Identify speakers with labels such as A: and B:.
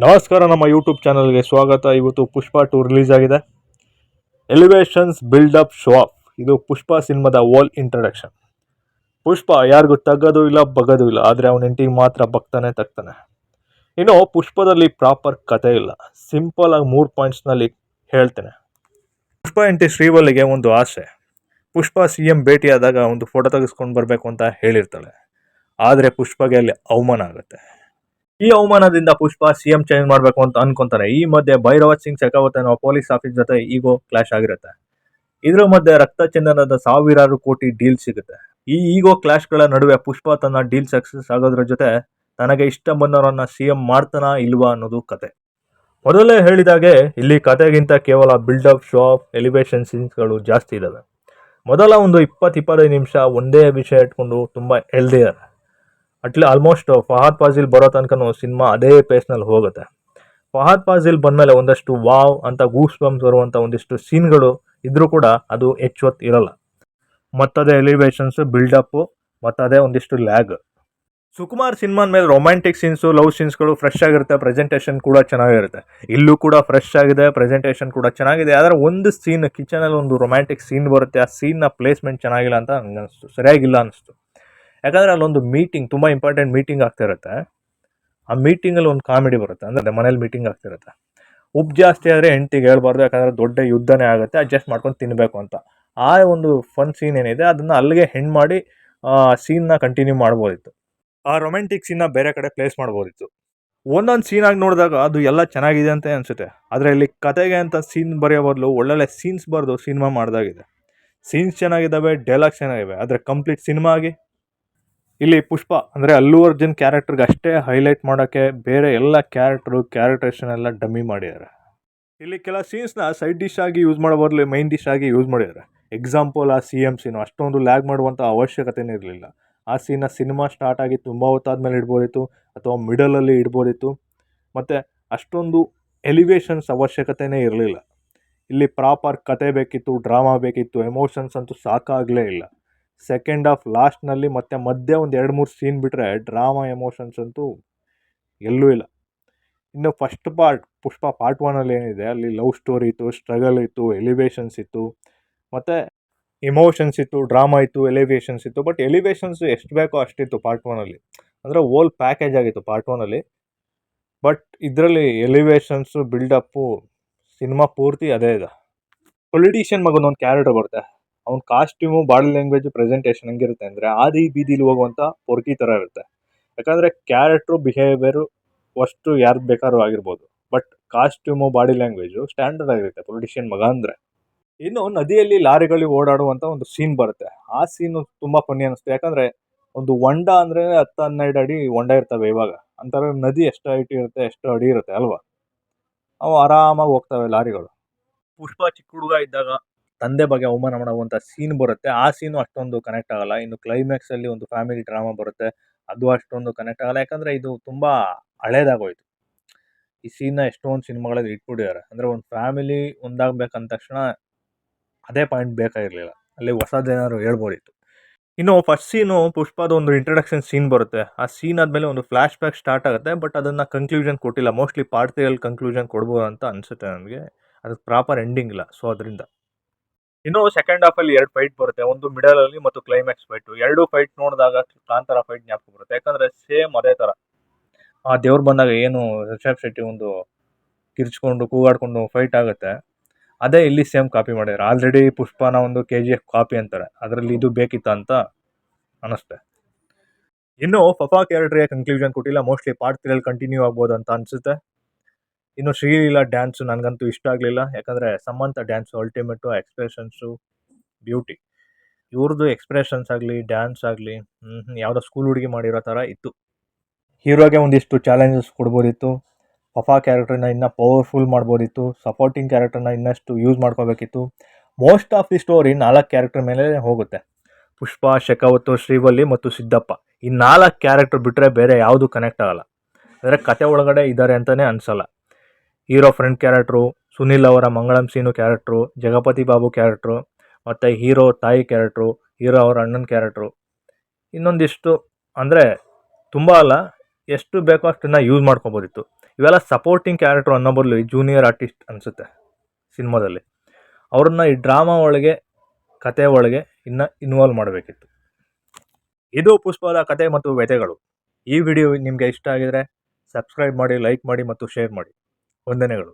A: ನಮಸ್ಕಾರ, ನಮ್ಮ ಯೂಟ್ಯೂಬ್ ಚಾನಲ್ಗೆ ಸ್ವಾಗತ. ಇವತ್ತು ಪುಷ್ಪ 2 ರಿಲೀಸ್ ಆಗಿದೆ. Elevations buildup show off. ಇದು ಪುಷ್ಪ ಸಿನಿಮಾದ ಓಲ್ ಇಂಟ್ರಡಕ್ಷನ್. ಪುಷ್ಪ ಯಾರಿಗೂ ತಗ್ಗೋದು ಇಲ್ಲ, ಬಗ್ಗೋದು ಇಲ್ಲ, ಆದರೆ ಅವನ ಹೆಂಡತಿಗೆ ಮಾತ್ರ ಬಗ್ತಾನೆ ತಗ್ತಾನೆ. ಇನ್ನು ಪುಷ್ಪದಲ್ಲಿ ಪ್ರಾಪರ್ ಕತೆ ಇಲ್ಲ. ಸಿಂಪಲ್ ಆಗಿ 3 ಪಾಯಿಂಟ್ಸ್ನಲ್ಲಿ ಹೇಳ್ತೇನೆ. ಪುಷ್ಪ ಹೆಂಡತಿ ಶ್ರೀವಲ್ಲಿಗೆ ಒಂದು ಆಸೆ. ಪುಷ್ಪ CM ಭೇಟಿಯಾದಾಗ ಒಂದು ಫೋಟೋ ತೆಗೆಸ್ಕೊಂಡು ಬರಬೇಕು ಅಂತ ಹೇಳಿರ್ತಾಳೆ. ಆದರೆ ಪುಷ್ಪಗೆ ಅಲ್ಲಿ ಅವಮಾನ ಆಗುತ್ತೆ. ಈ ಅವಮಾನದಿಂದ ಪುಷ್ಪ CM ಚೇಂಜ್ ಮಾಡಬೇಕು ಅಂತ ಅನ್ಕೊಂತಾರೆ. ಈ ಮಧ್ಯೆ ಭೈರವ ಸಿಂಗ್ ಶೆಖಾವತ್ ಅನ್ನೋ ಪೊಲೀಸ್ ಆಫೀಸ್ ಜೊತೆ ಈಗೋ ಕ್ಲಾಶ್ ಆಗಿರುತ್ತೆ. ಇದ್ರ ಮಧ್ಯೆ ರಕ್ತ ಚಂದನದ ಸಾವಿರಾರು ಕೋಟಿ ಡೀಲ್ ಸಿಗುತ್ತೆ. ಈ ಈಗೋ ಕ್ಲಾಶ್ಗಳ ನಡುವೆ ಪುಷ್ಪ ತನ್ನ ಡೀಲ್ ಸಕ್ಸಸ್ ಆಗೋದ್ರ ಜೊತೆ ತನಗೆ ಇಷ್ಟ ಬಂದವರನ್ನ CM ಮಾಡ್ತಾನಾ ಇಲ್ವಾ ಅನ್ನೋದು ಕತೆ. ಮೊದಲೇ ಹೇಳಿದಾಗೆ ಇಲ್ಲಿ ಕತೆಗಿಂತ ಕೇವಲ ಬಿಲ್ಡಪ್, ಶೋ ಆಫ್, ಎಲಿವೇಶನ್ ಸೀನ್ಸ್ಗಳು ಜಾಸ್ತಿ ಇದಾವೆ. ಮೊದಲ ಒಂದು 20-25 ನಿಮಿಷ ಒಂದೇ ವಿಷಯ ಇಟ್ಕೊಂಡು ತುಂಬಾ ಎಳ್ದಿದ್ದಾರೆ. ಆಲ್ಮೋಸ್ಟ್ ಫಹದ್ ಫಾಜಿಲ್ ಬರೋ ತನಕನೂ ಸಿನಿಮಾ ಅದೇ ಪೇಸ್ನಲ್ಲಿ ಹೋಗುತ್ತೆ. ಫಹದ್ ಫಾಜಿಲ್ ಬಂದಮೇಲೆ ಒಂದಷ್ಟು ವಾವ್ ಅಂತ ಗೂಸ್ ಬಂಪ್ಸ್ ಬರುವಂಥ ಒಂದಿಷ್ಟು ಸೀನ್ಗಳು ಇದ್ರೂ ಕೂಡ ಅದು ಹೆಚ್ಚೊತ್ತು ಇರಲ್ಲ. ಮತ್ತದೇ ಎಲಿವೇಶನ್ಸ್, ಬಿಲ್ಡಪ್ಪು, ಮತ್ತದೇ ಒಂದಿಷ್ಟು ಲ್ಯಾಗ್. ಸುಕುಮಾರ್ ಸಿನಿಮಾದ ಮೇಲೆ ರೊಮ್ಯಾಂಟಿಕ್ ಸೀನ್ಸು, ಲವ್ ಸೀನ್ಸ್ಗಳು ಫ್ರೆಶ್ ಆಗಿರುತ್ತೆ. ಪ್ರೆಸೆಂಟೇಷನ್ ಕೂಡ ಚೆನ್ನಾಗಿರುತ್ತೆ. ಇಲ್ಲೂ ಕೂಡ ಫ್ರೆಶ್ ಆಗಿದೆ, ಪ್ರೆಸೆಂಟೇಷನ್ ಕೂಡ ಚೆನ್ನಾಗಿದೆ. ಆದರೆ ಒಂದು ಸೀನ್, ಕಿಚನಲ್ಲಿ ಒಂದು ರೊಮ್ಯಾಂಟಿಕ್ ಸೀನ್ ಬರುತ್ತೆ. ಆ ಸೀನ್ನ ಪ್ಲೇಸ್ಮೆಂಟ್ ಚೆನ್ನಾಗಿಲ್ಲ ಅಂತ ನನಗೆ ಅನಿಸ್ತು, ಸರಿಯಾಗಿಲ್ಲ ಅನಿಸ್ತು. ಯಾಕಂದರೆ ಅಲ್ಲೊಂದು ಮೀಟಿಂಗ್, ತುಂಬ ಇಂಪಾರ್ಟೆಂಟ್ ಮೀಟಿಂಗ್ ಆಗ್ತಾ ಇರುತ್ತೆ. ಆ ಮೀಟಿಂಗಲ್ಲಿ ಒಂದು ಕಾಮಿಡಿ ಬರುತ್ತೆ. ಅಂದರೆ ಮನೇಲಿ ಮೀಟಿಂಗ್ ಆಗ್ತಿರುತ್ತೆ. ಉಪ್ಪು ಜಾಸ್ತಿ ಆದರೆ ಹೆಂಡ್ತಿಗೆ ಹೇಳ್ಬಾರ್ದು, ಯಾಕಂದರೆ ದೊಡ್ಡ ಯುದ್ಧನೇ ಆಗುತ್ತೆ, ಅಡ್ಜಸ್ಟ್ ಮಾಡ್ಕೊಂಡು ತಿನ್ನಬೇಕು ಅಂತ. ಆ ಒಂದು ಫನ್ ಸೀನ್ ಏನಿದೆ ಅದನ್ನು ಅಲ್ಲಿಗೆ ಹೆಣ್ಣು ಮಾಡಿ ಸೀನ್ನ ಕಂಟಿನ್ಯೂ ಮಾಡ್ಬೋದಿತ್ತು. ಆ ರೊಮ್ಯಾಂಟಿಕ್ ಸೀನ್ನ ಬೇರೆ ಕಡೆ ಪ್ಲೇಸ್ ಮಾಡ್ಬೋದಿತ್ತು. ಒಂದೊಂದು ಸೀನಾಗಿ ನೋಡಿದಾಗ ಅದು ಎಲ್ಲ ಚೆನ್ನಾಗಿದೆ ಅಂತ ಅನಿಸುತ್ತೆ. ಆದರೆ ಇಲ್ಲಿ ಕತೆಗೆ ಅಂತ ಸೀನ್ ಬರೆಯೋ ಬದಲು ಒಳ್ಳೊಳ್ಳೆ ಸೀನ್ಸ್ ಬರೆದು ಸಿನಿಮಾ ಮಾಡ್ದಾಗಿದೆ. ಸೀನ್ಸ್ ಚೆನ್ನಾಗಿದ್ದಾವೆ, ಡೈಲಾಗ್ಸ್ ಚೆನ್ನಾಗಿವೆ, ಆದರೆ ಕಂಪ್ಲೀಟ್ ಸಿನಿಮಾ ಆಗಿ ಇಲ್ಲಿ ಪುಷ್ಪ ಅಂದರೆ ಅಲ್ಲು ಅರ್ಜುನ್ ಕ್ಯಾರೆಕ್ಟರ್ಗೆ ಅಷ್ಟೇ ಹೈಲೈಟ್ ಮಾಡೋಕ್ಕೆ ಬೇರೆ ಎಲ್ಲ ಕ್ಯಾರೆಕ್ಟರೇಷನ್ ಎಲ್ಲ ಡಮ್ಮಿ ಮಾಡಿದ್ದಾರೆ. ಇಲ್ಲಿ ಕೆಲ ಸೀನ್ಸ್ನ ಸೈಡ್ ಡಿಶ್ ಆಗಿ ಯೂಸ್ ಮಾಡೋ ಬದಲು ಮೈನ್ ಡಿಶ್ ಆಗಿ ಯೂಸ್ ಮಾಡಿದ್ದಾರೆ. ಎಕ್ಸಾಂಪಲ್ ಆ CM ಸೀನು ಅಷ್ಟೊಂದು ಲ್ಯಾಗ್ ಮಾಡುವಂಥ ಅವಶ್ಯಕತೆನೇ ಇರಲಿಲ್ಲ. ಆ ಸೀನ್ನ ಸಿನಿಮಾ ಸ್ಟಾರ್ಟ್ ಆಗಿ ತುಂಬ ಹೊತ್ತಾದ್ಮೇಲೆ ಇಡ್ಬೋದಿತ್ತು, ಅಥವಾ ಮಿಡಲಲ್ಲಿ ಇಡ್ಬೋದಿತ್ತು. ಮತ್ತು ಅಷ್ಟೊಂದು ಎಲಿವೇಶನ್ಸ್ ಅವಶ್ಯಕತೆನೇ ಇರಲಿಲ್ಲ. ಇಲ್ಲಿ ಪ್ರಾಪರ್ ಕತೆ ಬೇಕಿತ್ತು, ಡ್ರಾಮಾ ಬೇಕಿತ್ತು, ಎಮೋಷನ್ಸ್ ಅಂತೂ ಸಾಕಾಗಲೇ ಇಲ್ಲ. ಸೆಕೆಂಡ್ ಹಾಫ್ ಲಾಸ್ಟ್ನಲ್ಲಿ ಮತ್ತು ಮಧ್ಯೆ ಒಂದು 2-3 ಸೀನ್ ಬಿಟ್ಟರೆ ಡ್ರಾಮಾ, ಎಮೋಷನ್ಸ್ ಅಂತೂ ಎಲ್ಲೂ ಇಲ್ಲ. ಇನ್ನು ಫಸ್ಟ್ ಪಾರ್ಟ್, ಪುಷ್ಪ ಪಾರ್ಟ್ 1ಅಲ್ಲಿ ಏನಿದೆ ಅಲ್ಲಿ ಲವ್ ಸ್ಟೋರಿ ಇತ್ತು, ಸ್ಟ್ರಗಲ್ ಇತ್ತು, ಎಲಿವೇಶನ್ಸ್ ಇತ್ತು, ಮತ್ತು ಎಮೋಷನ್ಸ್ ಇತ್ತು, ಡ್ರಾಮಾ ಇತ್ತು, ಎಲಿವೇಶನ್ಸ್ ಇತ್ತು. ಬಟ್ ಎಲಿವೇಶನ್ಸ್ ಎಷ್ಟು ಬೇಕೋ ಅಷ್ಟಿತ್ತು ಪಾರ್ಟ್ 1ಅಲ್ಲಿ. ಅಂದರೆ ಓಲ್ ಪ್ಯಾಕೇಜ್ ಆಗಿತ್ತು ಪಾರ್ಟ್ 1ಅಲ್ಲಿ. ಬಟ್ ಇದರಲ್ಲಿ ಎಲಿವೇಶನ್ಸು, ಬಿಲ್ಡಪ್ಪು, ಸಿನಿಮಾ ಪೂರ್ತಿ ಅದೇ ಇದೆ. ಪೊಲಿಟಿಷಿಯನ್ ಮಗನ ಒಂದು ಕ್ಯಾರೆಕ್ಟರ್ ಬರುತ್ತೆ. ಅವ್ನ ಕಾಸ್ಟ್ಯೂಮು, ಬಾಡಿ ಲ್ಯಾಂಗ್ವೇಜು, ಪ್ರೆಸೆಂಟೇಷನ್ ಹೆಂಗಿರುತ್ತೆ ಅಂದರೆ ಆದಿ ಬೀದಿಲಿ ಹೋಗುವಂಥ ಪೊರ್ಕಿ ಥರ ಇರುತ್ತೆ. ಯಾಕಂದರೆ ಕ್ಯಾರೆಕ್ಟ್ರು, ಬಿಹೇವಿಯರು ಅಷ್ಟು ಯಾರ್ದು ಬೇಕಾದ್ರೂ ಆಗಿರ್ಬೋದು. But costume, body language standard ಆಗಿರುತ್ತೆ ಪೊಲಿಟಿಷಿಯನ್ ಮಗ ಅಂದರೆ. ಇನ್ನು ನದಿಯಲ್ಲಿ ಲಾರಿಗಳು ಓಡಾಡುವಂಥ ಒಂದು ಸೀನ್ ಬರುತ್ತೆ. ಆ ಸೀನು ತುಂಬ ಫನ್ನಿ ಅನ್ನಿಸ್ತು. ಯಾಕಂದರೆ ಒಂದು ಹೊಂಡ ಅಂದರೆ 10-12 ಅಡಿ ಹೊಂಡ ಇರ್ತವೆ ಇವಾಗ. ಅಂತಾರೆ ನದಿ ಎಷ್ಟು ಹೈಟ್ ಇರುತ್ತೆ, ಎಷ್ಟು ಅಡಿ ಇರುತ್ತೆ ಅಲ್ವಾ. ಅವು ಆರಾಮಾಗಿ ಹೋಗ್ತವೆ ಲಾರಿಗಳು. ಪುಷ್ಪ ಚಿಕ್ಕ ಹುಡುಗ ಇದ್ದಾಗ ತಂದೆ ಬಗ್ಗೆ ಅವಮಾನ ಮಾಡುವಂಥ ಸೀನ್ ಬರುತ್ತೆ. ಆ ಸೀನು ಅಷ್ಟೊಂದು ಕನೆಕ್ಟ್ ಆಗಲ್ಲ. ಇನ್ನು ಕ್ಲೈಮ್ಯಾಕ್ಸಲ್ಲಿ ಒಂದು ಫ್ಯಾಮಿಲಿ ಡ್ರಾಮಾ ಬರುತ್ತೆ, ಅದು ಅಷ್ಟೊಂದು ಕನೆಕ್ಟ್ ಆಗಲ್ಲ. ಯಾಕಂದರೆ ಇದು ತುಂಬ ಹಳೇದಾಗೋಯ್ತು. ಈ ಸೀನ್ನ ಎಷ್ಟೊಂದು ಸಿನಿಮಾಗಳಲ್ಲಿ ಇಟ್ಬಿಟ್ಟಿದ್ದಾರೆ. ಅಂದರೆ ಒಂದು ಫ್ಯಾಮಿಲಿ ಒಂದಾಗಬೇಕಂದ ತಕ್ಷಣ ಅದೇ ಪಾಯಿಂಟ್ ಬೇಕಾಗಿರಲಿಲ್ಲ, ಅಲ್ಲಿ ಹೊಸದೇನಾದ್ರು ಹೇಳ್ಬೋದಿತ್ತು. ಇನ್ನು ಫಸ್ಟ್ ಸೀನು ಪುಷ್ಪದ ಒಂದು ಇಂಟ್ರಡಕ್ಷನ್ ಸೀನ್ ಬರುತ್ತೆ. ಆ ಸೀನ್ ಆದಮೇಲೆ ಒಂದು ಫ್ಲ್ಯಾಶ್ ಬ್ಯಾಕ್ ಸ್ಟಾರ್ಟ್ ಆಗುತ್ತೆ. ಬಟ್ ಅದನ್ನು ಕನ್ಕ್ಲೂಷನ್ ಕೊಟ್ಟಿಲ್ಲ. ಮೋಸ್ಟ್ಲಿ ಪಾರ್ಟ್ 3 ಕನ್ಕ್ಲೂಷನ್ ಕೊಡ್ಬೋದು ಅಂತ ಅನಿಸುತ್ತೆ ನನಗೆ. ಅದಕ್ಕೆ ಪ್ರಾಪರ್ ಎಂಡಿಂಗ್ ಇಲ್ಲ, ಸೊ ಅದರಿಂದ. ಇನ್ನು ಸೆಕೆಂಡ್ ಹಾಫಲ್ಲಿ 2 ಫೈಟ್ ಬರುತ್ತೆ. ಒಂದು ಮಿಡಲಲ್ಲಿ ಮತ್ತು ಕ್ಲೈಮ್ಯಾಕ್ಸ್ ಫೈಟು. 2 ಫೈಟ್ ನೋಡಿದಾಗ ಕಾಂತಾರ ಫೈಟ್ ಜ್ಞಾಪಕ ಬರುತ್ತೆ. ಯಾಕಂದರೆ ಸೇಮ್ ಅದೇ ಥರ ಆ ದೇವ್ರು ಬಂದಾಗ ಏನು ರಿಷಬ್ ಶೆಟ್ಟಿ ಒಂದು ಕಿರ್ಚ್ಕೊಂಡು ಕೂಗಾಡ್ಕೊಂಡು ಫೈಟ್ ಆಗುತ್ತೆ, ಅದೇ ಇಲ್ಲಿ ಸೇಮ್ ಕಾಪಿ ಮಾಡಿದ್ದಾರೆ. ಆಲ್ರೆಡಿ ಪುಷ್ಪನ ಒಂದು KGF ಕಾಪಿ ಅಂತಾರೆ, ಅದರಲ್ಲಿ ಇದು ಬೇಕಿತ್ತ ಅಂತ ಅನ್ನಿಸ್ತೆ. ಇನ್ನು ಫಫಾ ಕ್ಯಾರೆಕ್ಟರ್ಗೆ ಕನ್ಕ್ಲೂಷನ್ ಕೊಟ್ಟಿಲ್ಲ. ಮೋಸ್ಟ್ಲಿ ಪಾರ್ಟ್ 3 ಕಂಟಿನ್ಯೂ ಆಗ್ಬೋದು ಅಂತ ಅನಿಸುತ್ತೆ. ಇನ್ನು ಶ್ರೀಲೀಲಾ ಡ್ಯಾನ್ಸು ನನಗಂತೂ ಇಷ್ಟ ಆಗಲಿಲ್ಲ. ಯಾಕಂದರೆ Samantha dance ultimate, expressions beauty. ಇವ್ರದ್ದು ಎಕ್ಸ್ಪ್ರೆಷನ್ಸ್ ಆಗಲಿ, ಡ್ಯಾನ್ಸ್ ಆಗಲಿ ಯಾವುದೋ ಸ್ಕೂಲ್ ಹುಡುಗಿ ಮಾಡಿರೋ ಥರ ಇತ್ತು. ಹೀರೋಗೆ ಒಂದಿಷ್ಟು ಚಾಲೆಂಜಸ್ ಕೊಡ್ಬೋದಿತ್ತು. ಫಫಾ ಕ್ಯಾರೆಕ್ಟರ್ನ ಇನ್ನೂ ಪವರ್ಫುಲ್ ಮಾಡ್ಬೋದಿತ್ತು. ಸಪೋರ್ಟಿಂಗ್ ಕ್ಯಾರೆಕ್ಟರ್ನ ಇನ್ನಷ್ಟು ಯೂಸ್ ಮಾಡ್ಕೋಬೇಕಿತ್ತು. Most of the story 4 character ಮೇಲೆ ಹೋಗುತ್ತೆ. ಪುಷ್ಪ, ಶೆಖಾವತ್, ಶ್ರೀವಲ್ಲಿ ಮತ್ತು ಸಿದ್ದಪ್ಪ. ಈ 4 ಕ್ಯಾರೆಕ್ಟರ್ ಬಿಟ್ಟರೆ ಬೇರೆ ಯಾವುದು ಕನೆಕ್ಟ್ ಆಗಲ್ಲ. ಅಂದರೆ ಕತೆ ಒಳಗಡೆ ಇದ್ದಾರೆ ಅಂತಲೇ ಅನಿಸಲ್ಲ. ಹೀರೋ ಫ್ರೆಂಡ್ ಕ್ಯಾರೆಕ್ಟ್ರು, ಸುನಿಲ್ ಅವರ ಮಂಗಳಂ ಸೀನು ಕ್ಯಾರೆಕ್ಟ್ರು, ಜಗಪತಿ ಬಾಬು ಕ್ಯಾರೆಕ್ಟ್ರು, ಮತ್ತು ಹೀರೋ ತಾಯಿ ಕ್ಯಾರೆಕ್ಟ್ರು, ಹೀರೋ ಅವರ ಅಣ್ಣನ ಕ್ಯಾರೆಕ್ಟ್ರು, ಇನ್ನೊಂದಿಷ್ಟು ಅಂದರೆ ತುಂಬ ಅಲ್ಲ, ಎಷ್ಟು ಬೇಕೋ ಅಷ್ಟನ್ನು ಯೂಸ್ ಮಾಡ್ಕೊಬೋದಿತ್ತು. ಇವೆಲ್ಲ ಸಪೋರ್ಟಿಂಗ್ ಕ್ಯಾರೆಕ್ಟರ್ ಅನ್ನೋ ಬದಲು ಜೂನಿಯರ್ ಆರ್ಟಿಸ್ಟ್ ಅನಿಸುತ್ತೆ ಸಿನಿಮಾದಲ್ಲಿ. ಅವ್ರನ್ನ ಈ ಡ್ರಾಮಾ ಒಳಗೆ, ಕತೆ ಒಳಗೆ ಇನ್ನು ಇನ್ವಾಲ್ವ್ ಮಾಡಬೇಕಿತ್ತು. ಇದು ಪುಷ್ಪದ ಕತೆ ಮತ್ತು ವ್ಯಥೆಗಳು. ಈ ವಿಡಿಯೋ ನಿಮಗೆ ಇಷ್ಟ ಆಗಿದರೆ ಸಬ್ಸ್ಕ್ರೈಬ್ ಮಾಡಿ, ಲೈಕ್ ಮಾಡಿ ಮತ್ತು ಶೇರ್ ಮಾಡಿ. ವಂದನೆಗಳು.